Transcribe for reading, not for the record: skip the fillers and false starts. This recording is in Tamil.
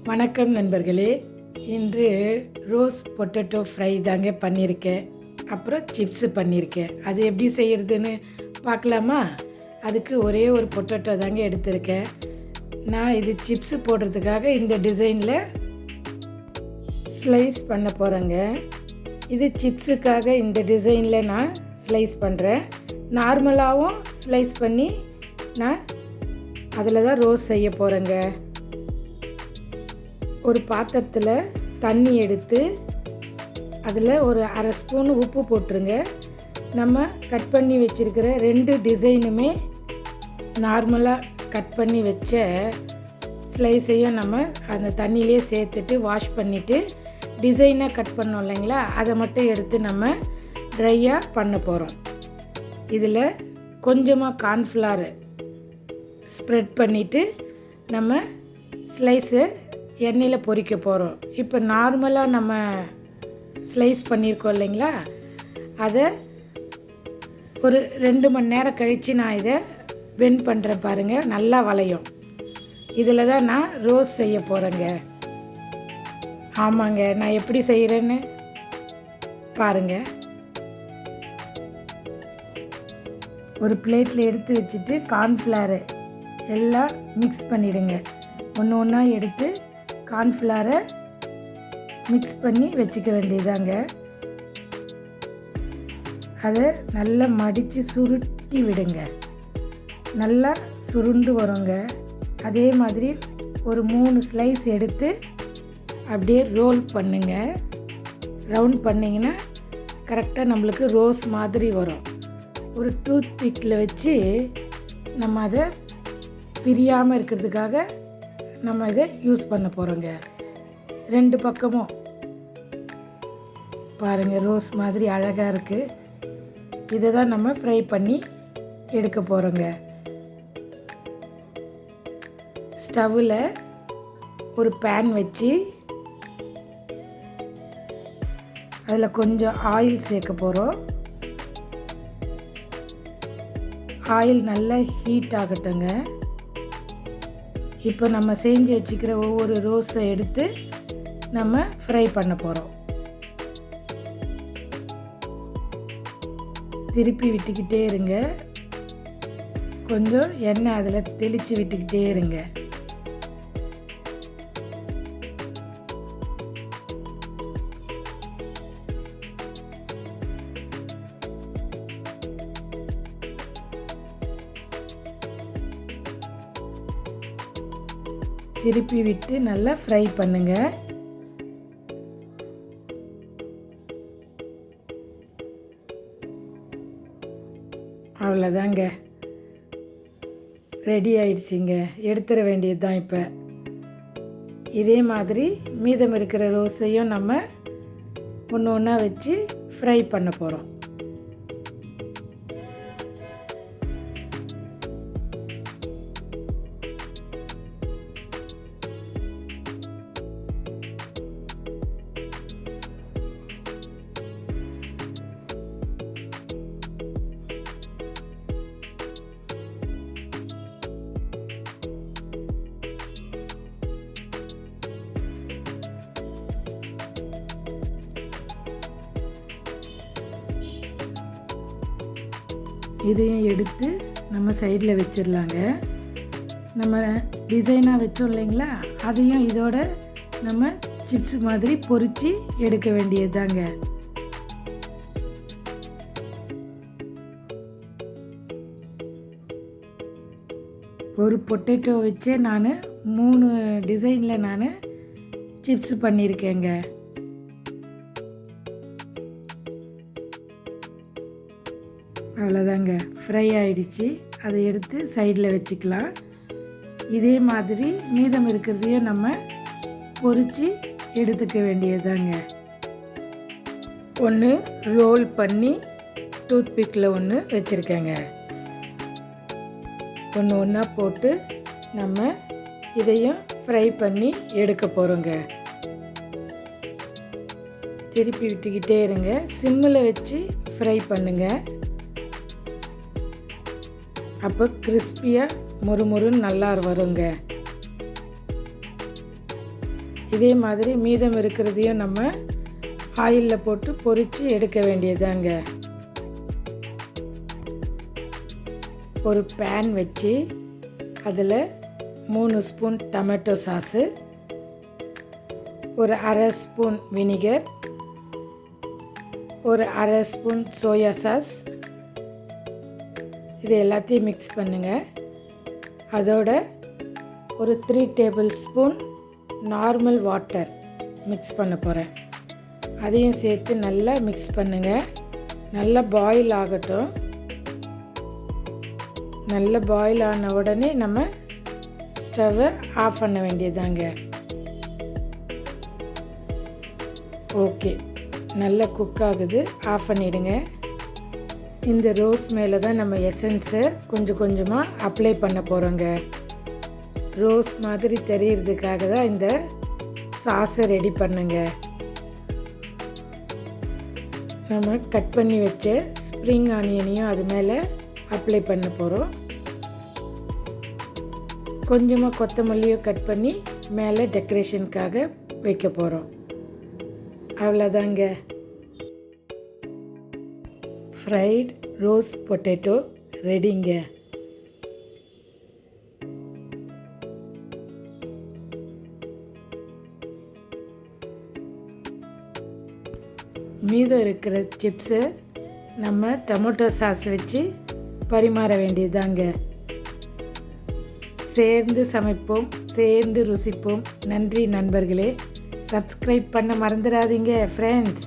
வணக்கம் நண்பர்களே. இன்று ரோஸ் பொட்டேட்டோ ஃப்ரை தாங்க பண்ணியிருக்கேன். அப்புறம் சிப்ஸு பண்ணியிருக்கேன். அது எப்படி செய்கிறதுன்னு பார்க்கலாமா? அதுக்கு ஒரே ஒரு பொட்டேட்டோ தாங்க எடுத்திருக்கேன். நான் இது சிப்ஸு போடுறதுக்காக இந்த டிசைனில் ஸ்லைஸ் பண்ண போகிறேங்க. இது சிப்ஸுக்காக இந்த டிசைனில் நான் ஸ்லைஸ் பண்ணுறேன். நார்மலாகவும் ஸ்லைஸ் பண்ணி நான் அதில் தான் ரோஸ் செய்ய போகிறேங்க. ஒரு பாத்திரத்தில் தண்ணி எடுத்து அதில் ஒரு அரை ஸ்பூன் உப்பு போட்டுருங்க. நம்ம கட் பண்ணி வச்சுருக்கிற 2 டிசைனுமே நார்மலாக கட் பண்ணி வச்ச ஸ்லைஸையும் நம்ம அந்த தண்ணியிலே சேர்த்துட்டு வாஷ் பண்ணிவிட்டு டிசைனாக கட் பண்ணோம் இல்லைங்களா, அதை மட்டும் எடுத்து நம்ம ட்ரையாக பண்ண போகிறோம். இதில் கொஞ்சமாக கார்ன்ஃப்ளவர் ஸ்ப்ரெட் பண்ணிவிட்டு நம்ம ஸ்லைஸை எண்ணெயில் பொரிக்க போகிறோம். இப்போ நார்மலாக நம்ம ஸ்லைஸ் பண்ணியிருக்கோம் இல்லைங்களா, அதை ஒரு 2 மணி நேரம் கழித்து நான் இதை பெண்ட் பண்ணுறேன் பாருங்கள். நல்லா வளையும். இதில் தான் நான் ரோஸ் செய்ய போகிறேங்க. ஆமாங்க, நான் எப்படி செய்கிறேன்னு பாருங்கள். ஒரு பிளேட்டில் எடுத்து வச்சுட்டு கார்ன்ஃப்ளவரை எல்லாம் மிக்ஸ் பண்ணிவிடுங்க. ஒன்று ஒன்றா எடுத்து கார்ன்ஃப்ளவரை மிக்ஸ் பண்ணி வச்சுக்க வேண்டியதாங்க. அதை நல்லா மடித்து சுருட்டி விடுங்க. நல்லா சுருண்டு வருங்க. அதே மாதிரி ஒரு 3 ஸ்லைஸ் எடுத்து அப்படியே ரோல் பண்ணுங்க. ரவுண்ட் பண்ணிங்கன்னா கரெக்டாக நம்மளுக்கு ரோஸ் மாதிரி வரும். ஒரு டூத் பிக்கில் வச்சு நம்ம அதை பிரியாமல் இருக்கிறதுக்காக நம்ம இதை யூஸ் பண்ண போகிறோங்க. 2 பக்கமும் பாருங்கள், ரோஸ் மாதிரி அழகாக இருக்குது. இதை தான் நம்ம ஃப்ரை பண்ணி எடுக்க போகிறோங்க. ஸ்டவ்வில் ஒரு பேன் வச்சு அதில் கொஞ்சம் ஆயில் சேர்க்க போகிறோம். ஆயில் நல்லா ஹீட் ஆகட்டுங்க. இப்போ நம்ம செஞ்சு வச்சுக்கிற ஒவ்வொரு ரோஸை எடுத்து நம்ம ஃப்ரை பண்ண போகிறோம். திருப்பி விட்டுக்கிட்டே இருங்க. கொஞ்சம் எண்ணெய் அதில் தெளித்து விட்டுக்கிட்டே இருங்க. திருப்பி விட்டு நல்லா ஃப்ரை பண்ணுங்க. அவ்வளோதாங்க, ரெடி ஆயிடுச்சிங்க. எடுத்துட வேண்டியது தான். இப்போ இதே மாதிரி மீதம் இருக்கிற ரோஸையும் நம்ம ஒன்று ஒன்றா வச்சு ஃப்ரை பண்ண போகிறோம். இதையும் எடுத்து நம்ம சைடில் வச்சிடலாங்க. நம்ம டிசைனாக வச்சோம் இல்லைங்களா, அதையும் இதோட நம்ம சிப்ஸ் மாதிரி பொரித்து எடுக்க வேண்டியது தாங்க. ஒரு பொட்டேட்டோ வச்சே நான் 3 டிசைனில் நான் சிப்ஸ் பண்ணியிருக்கேங்க. அவ்வளோதாங்க, ஃப்ரை ஆகிடுச்சு. அதை எடுத்து சைடில் வச்சுக்கலாம். இதே மாதிரி மீதம் இருக்கிறதையும் நம்ம பொரித்து எடுத்துக்க வேண்டியதாங்க. ஒன்று ரோல் பண்ணி டூத் பிக்கில் ஒன்று வச்சுருக்கேங்க. ஒன்று ஒன்றா போட்டு நம்ம இதையும் ஃப்ரை பண்ணி எடுக்க போகிறோங்க. திருப்பி விட்டுக்கிட்டே இருங்க. சிம்மில் வச்சு ஃப்ரை பண்ணுங்கள். அப்போ கிறிஸ்பியாக மொறுமொறுன்னு நல்லா வருங்க. இதே மாதிரி மீதம் இருக்கிறதையும் நம்ம ஆயிலில் போட்டு பொரித்து எடுக்க வேண்டியதாங்க. ஒரு பேன் வச்சு அதில் 3 ஸ்பூன் டொமேட்டோ சாஸு, ஒரு அரை ஸ்பூன் வினிகர், ஒரு அரை ஸ்பூன் சோயா சாஸ், இது எல்லாத்தையும் மிக்ஸ் பண்ணுங்கள். அதோட ஒரு 3 table spoon normal water mix பண்ண போகிறேன். அதையும் சேர்த்து நல்லா மிக்ஸ் பண்ணுங்கள். நல்லா பாயில் ஆகட்டும். நல்லா பாயில் ஆன உடனே நம்ம ஸ்டவ்வை ஆஃப் பண்ண வேண்டியதாங்க. ஓகே, நல்லா குக் ஆகுது. ஆஃப் பண்ணிவிடுங்க. இந்த ரோஸ் மேலே தான் நம்ம எசன்ஸை கொஞ்சம் கொஞ்சமாக அப்ளை பண்ண போகிறோங்க. ரோஸ் மாதிரி தெரியறதுக்காக தான் இந்த சாஸை ரெடி பண்ணுங்க. நம்ம கட் பண்ணி வச்ச ஸ்ப்ரிங் ஆனியனையும் அது மேலே அப்ளை பண்ண போகிறோம். கொஞ்சமாக கொத்தமல்லியும் கட் பண்ணி மேலே டெக்கரேஷனுக்காக வைக்க போகிறோம். அவ்வளோதாங்க. ஃப்ரைட் ரோஸ் பொட்டேட்டோ ரெடிங்க. மீதம் இருக்கிற சிப்ஸை நம்ம டொமேட்டோ சாஸ் வச்சு பரிமாற வேண்டியதாங்க. சேர்ந்து சமைப்போம், சேர்ந்து ருசிப்போம். நன்றி நண்பர்களே. சப்ஸ்கிரைப் பண்ண மறந்துடாதீங்க ஃப்ரெண்ட்ஸ்.